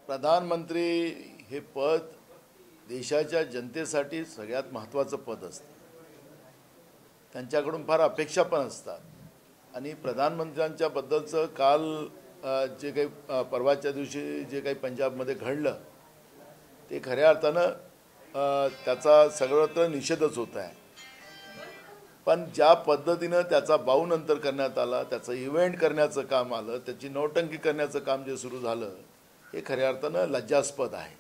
प्रधानमंत्री हे पद देशाच्या जनतेसाठी सगळ्यात महत्त्वाचं पद असतं. त्यांच्याकडून फार अपेक्षा पण असतात आणि प्रधानमंत्र्यांच्या बद्दलचं काल जे काही परवाच्या दिवशी जे काही पंजाबमध्ये घडलं ते खऱ्या अर्थानं त्याचा सर्वत्र निषेधच होत आहे. पण ज्या पद्धतीनं त्याचा बाऊनंतर करण्यात आला, त्याचं इव्हेंट करण्याचं काम आलं, त्याची नौटंकी करण्याचं काम जे सुरू झालं हे खऱ्या अर्थानं लज्जास्पद आहे.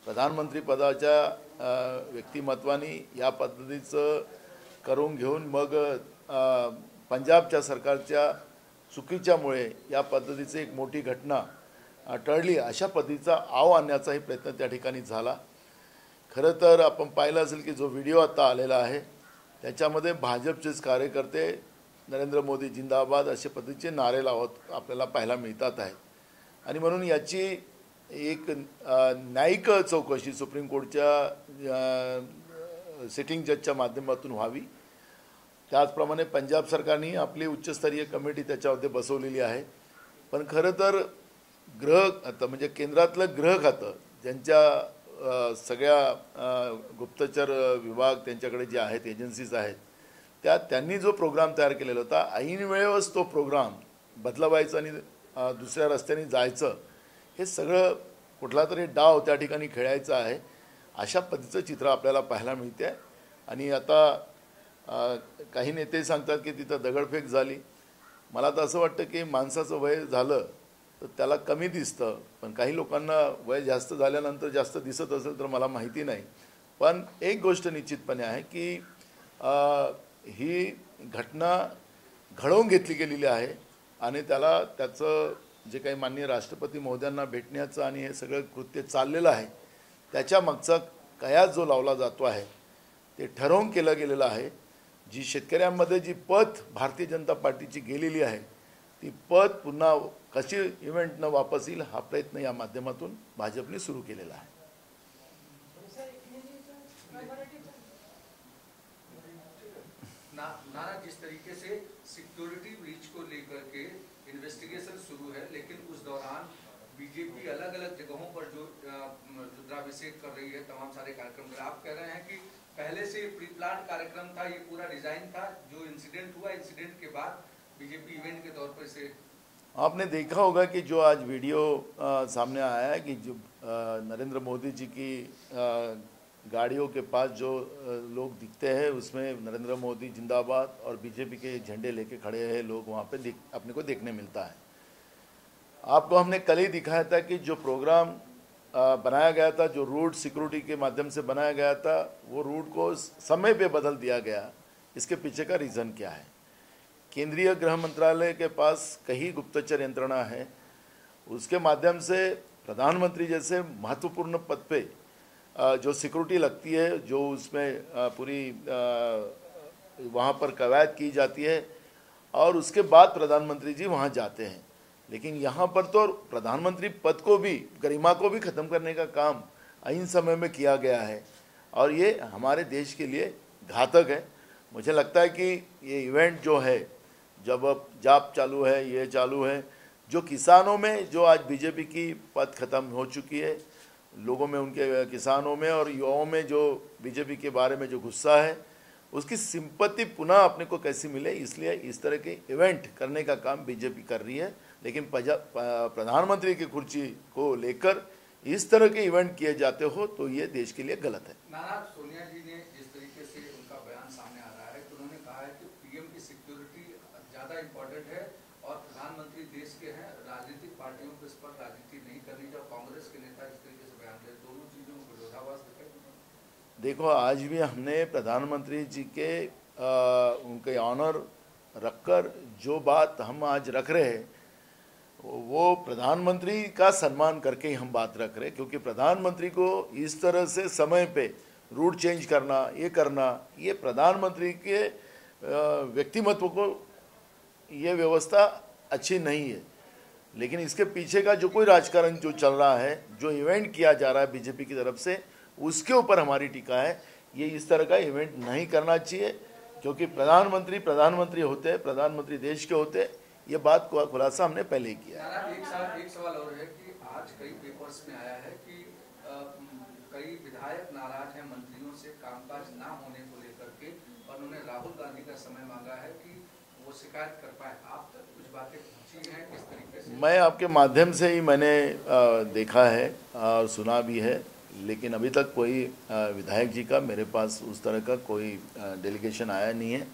प्रधानमंत्री पदाच्या व्यक्तिमत्वानी या पद्धतीचं करून घेऊन मग पंजाबच्या सरकारच्या चुकीच्यामुळे या पद्धतीची एक मोठी घटना टळली अशा पद्धतीचा आव आणण्याचाही प्रयत्न त्या ठिकाणी झाला. खरं तर आपण पाहिलं असेल की जो व्हिडिओ आता आलेला आहे त्याच्यामध्ये भाजपचेच कार्यकर्ते नरेंद्र मोदी जिंदाबाद अशा पद्धतीचे नारे लावत आपल्याला पाहायला मिळतात आहेत. आणि म्हणून याची एक न्यायिक चौकशी सुप्रीम कोर्टच्या सिटिंग जजच्या माध्यमातून व्हावी. त्याचप्रमाणे पंजाब सरकारने आपली उच्चस्तरीय कमिटी त्याच्यामध्ये बसवलेली आहे. पण खरं तर गृह खातं म्हणजे केंद्रातलं गृह खातं ज्यांच्या सगळ्या गुप्तचर विभाग त्यांच्याकडे जे आहेत एजन्सीज आहेत त्यांनी जो प्रोग्राम तयार केलेला होता ऐन वेळेवरच तो प्रोग्राम बदलवायचा आणि दुसऱ्या रस्त्याने जायचं हे सगळं कुठला तरी डाव त्या ठिकाणी खेळायचा आहे अशा पद्धतीचं चित्र आपल्याला पाहायला मिळते. आणि आता काही नेते सांगतात की तिथं दगडफेक झाली. मला तर असं वाटतं की माणसाचं वय झालं तर त्याला कमी दिसतं, पण काही लोकांना वय जास्त झाल्यानंतर जास्त दिसत असेल तर मला माहिती नाही. पण एक गोष्ट निश्चितपणे आहे की ही घटना घडवून घेतली गेलेली आहे आणि त्याचं जे काही माननीय राष्ट्रपती महोदयांना भेटण्याचं आणि हे सगळं कृत्य चाललेलं आहे त्याच्या मागचा कयास जो लावला जातो आहे ते ठरवून केलं गेलेलं आहे. जी शेतकऱ्यांमध्ये जी पत भारतीय जनता पार्टीची गेलेली आहे ती पत पुन्हा कशी इव्हेंटनं वापस येईल हा प्रयत्न या माध्यमातून भाजपने सुरू केलेला आहे. नारा जिस तरीके से सिक्योरिटी ब्रीच को लेकर के इन्वेस्टिगेशन शुरू है, लेकिन उस दौरान बीजेपी अलग अलग जगहों पर जो रुद्राभिषेक कर रही है, तमाम सारे कार्यक्रम आप कह रहे हैं कि पहले से प्री प्लान कार्यक्रम था, ये पूरा डिजाइन था. जो इंसिडेंट हुआ इंसिडेंट के बाद बीजेपी इवेंट के तौर पर इसे आपने देखा होगा कि जो आज वीडियो सामने आया है कि जो नरेंद्र मोदी जी की गाड़ियों के पास जो लोग दिखते हैं उसमें नरेंद्र मोदी जिंदाबाद और बीजेपी के झंडे लेके खड़े हैं लोग वहाँ पे अपने को देखने मिलता है. आपको हमने कल ही दिखाया था कि जो प्रोग्राम बनाया गया था, जो रूट सिक्योरिटी के माध्यम से बनाया गया था, वो रूट को समय पे बदल दिया गया. इसके पीछे का रीज़न क्या है? केंद्रीय गृह मंत्रालय के पास कई गुप्तचर यंत्रणा है, उसके माध्यम से प्रधानमंत्री जैसे महत्वपूर्ण पद पे जो सिक्योरिटी लगती है, जो उसमें पूरी वहाँ पर कवायद की जाती है और उसके बाद प्रधानमंत्री जी वहाँ जाते हैं. लेकिन यहाँ पर तो प्रधानमंत्री पद को भी गरिमा को भी ख़त्म करने का काम ऐन समय में किया गया है और ये हमारे देश के लिए घातक है. मुझे लगता है कि ये इवेंट जो है जब अब जाप चालू है, ये चालू है, जो किसानों में जो आज बीजेपी की पद ख़त्म हो चुकी है, लोगों में उनके किसानों में और युवाओं में जो बीजेपी के बारे में जो गुस्सा है उसकी सिंपत्ति पुनः अपने को कैसी मिले, इसलिए इस तरह के इवेंट करने का काम बीजेपी कर रही है. लेकिन प्रधानमंत्री की कुर्सी को लेकर इस तरह के इवेंट किए जाते हो तो ये देश के लिए गलत है. नाराज सोनिया जी ने जिस तरीके से उनका बयान सामने आ रहा है तो उन्होंने कहा है कि पीएम की सिक्योरिटी ज़्यादा इम्पोर्टेंट है और प्रधानमंत्री देश के हैं, राजनीतिक पार्टियों को इस पर राजनीति नहीं करनी. जब कांग्रेस के नेता इस तरीके से बयान दे, दोनों चीज़ों में विरोधाभास दिखाई. देखो आज भी हमने प्रधानमंत्री जी के उनके ऑनर रखकर जो बात हम आज रख रहे हैं वो प्रधानमंत्री का सम्मान करके ही हम बात रख रहे हैं, क्योंकि प्रधानमंत्री को इस तरह से समय पे रूट चेंज करना, ये करना, ये प्रधानमंत्री के व्यक्तिमत्व को ये व्यवस्था अच्छी नहीं है. लेकिन इसके पीछे का जो कोई राजकारण जो चल रहा है, जो इवेंट किया जा रहा है बीजेपी की तरफ से, उसके ऊपर हमारी टीका है. ये इस तरह का इवेंट नहीं करना चाहिए, क्योंकि प्रधानमंत्री होते हैं, प्रधानमंत्री देश के होते हैं. ये बात को खुलासा हमने पहले ही किया. एक सवाल और है कि आज कई पेपर्स में आया है कि कई विधायक नाराज हैं मंत्रियों से कामकाज ना होने को लेकर के, और उन्होंने राहुल गांधी का समय मांगा है कि वो शिकायत कर पाए। आप तक कुछ बातें पहुंची हैं किस तरीके से? मैं आपके माध्यम से ही मैंने देखा है और सुना भी है, लेकिन अभी तक कोई विधायक जी का मेरे पास उस तरह का कोई डेलीगेशन आया नहीं है।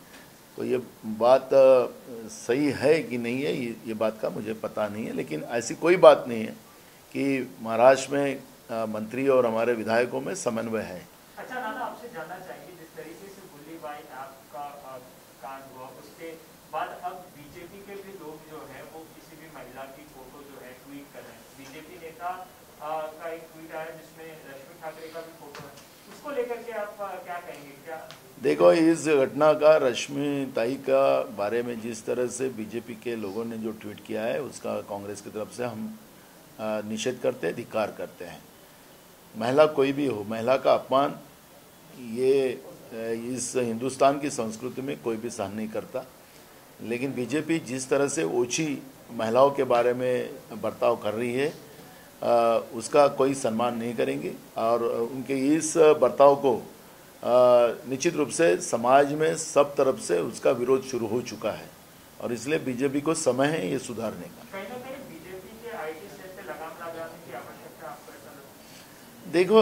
तो ये बात सही है कि नहीं है, ये बात का मुझे पता नहीं है, लेकिन ऐसी कोई बात नहीं है कि महाराष्ट्र में मंत्री और हमारे विधायकों में समन्वय है। अच्छा नाना, आपसे जानना चाहिए, जिस तरीके से गुल्लीबाई आपका कांड हुआ उसके बाद अब बीजेपी के भी लोग जो है वो किसी भी महिला की फोटो जो है ट्वीट कर रहे हैं। बीजेपी नेता का एक ट्वीट आया जिसमें रश्मि ठाकरे का भी फोटो है, उसको लेकर के आप क्या कहेंगे? क्या देखो, इस घटना का रश्मि ताई का बारे में जिस तरह से बीजेपी के लोगों ने जो ट्वीट किया है उसका कांग्रेस की तरफ से हम निषेध करते हैं, धिक्कार करते हैं। महिला कोई भी हो, महिला का अपमान ये इस हिंदुस्तान की संस्कृति में कोई भी सहन नहीं करता। लेकिन बीजेपी जिस तरह से ओछी महिलाओं के बारे में बर्ताव कर रही है उसका कोई सम्मान नहीं करेंगे, और उनके इस बर्ताव को निश्चित रूप से समाज में सब तरफ से उसका विरोध शुरू हो चुका है, और इसलिए बीजेपी को समय है ये सुधारने का। कहीं ना कहीं बीजेपी के आईटी सेल पे लगाम लगाने की आवश्यकता आपको ऐसा लगता है? देखो,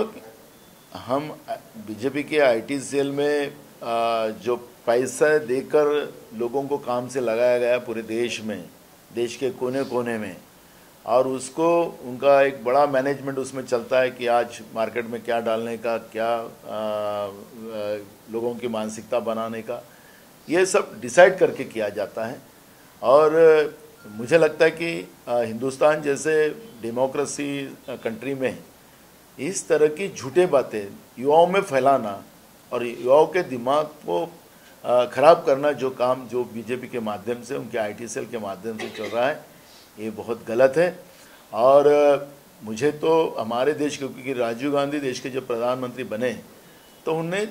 हम बीजेपी के आईटी सेल में जो पैसा देकर लोगों को काम से लगाया गया पूरे देश में, देश के कोने कोने में, और उसको उनका एक बड़ा मैनेजमेंट उसमें चलता है कि आज मार्केट में क्या डालने का, क्या लोगों की मानसिकता बनाने का, ये सब डिसाइड करके किया जाता है। और मुझे लगता है कि हिंदुस्तान जैसे डेमोक्रेसी कंट्री में इस तरह की झूठे बातें युवाओं में फैलाना और युवाओं के दिमाग को ख़राब करना, जो काम जो बीजेपी के माध्यम से, उनके आईटी सेल के माध्यम से चल रहा है, ये बहुत गलत है। और मुझे तो हमारे देश के, क्योंकि राजीव गांधी देश के जब प्रधानमंत्री बने तो उन्होंने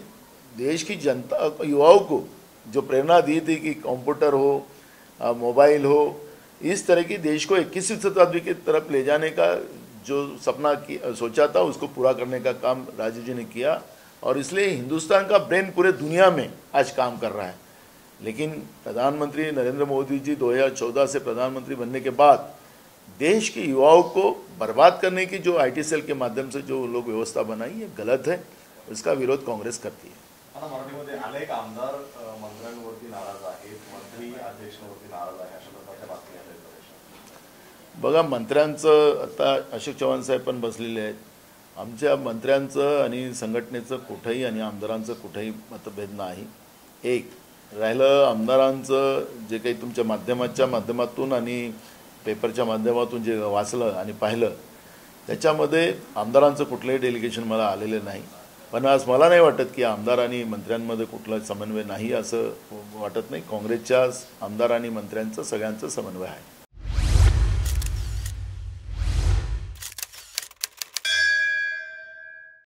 देश की जनता, युवाओं को जो प्रेरणा दी थी कि कंप्यूटर हो, मोबाइल हो, इस तरह की देश को 21वीं शताब्दी की तरफ ले जाने का जो सपना सोचा था उसको पूरा करने का काम राजीव जी ने किया, और इसलिए हिंदुस्तान का ब्रेन पूरे दुनिया में आज काम कर रहा है। लेकिन प्रधानमंत्री नरेंद्र मोदी जी 2014 से प्रधानमंत्री बनने के बाद देश के युवाओं को बर्बाद करने की जो आईटी सेल के माध्यम से जो लोग व्यवस्था बनाई है गलत है, उसका विरोध काँग्रेस करती है। मराठीमध्ये अनेक आमदार मंत्र्यांवरती नाराज आहेत, मंत्री अध्यक्षांवरती नाराज आहे, अशा प्रकारच्या बातम्या आहेत। बघा, मंत्र्यांचं आता अशोक चव्हाण साहेब पण बसलेले आहेत। आमच्या मंत्र्यांचं आणि संघटनेचं कुठेही आणि आमदारांचं कुठेही मतभेद नाही। एक राहिलं आमदारांचं जे काही तुमच्या माध्यमातून आणि पेपरच्या माध्यमातून जे वाचलं आणि पाहिलं, त्याच्यामध्ये आमदारांचं कुठलंही डेलिगेशन मला आलेलं नाही। पण आज मला नाही वाटत की आमदार आणि मंत्र्यांमध्ये कुठला समन्वय नाही असं वाटत नाही। काँग्रेसच्या आमदार आणि मंत्र्यांचा सगळ्यांचा समन्वय आहे।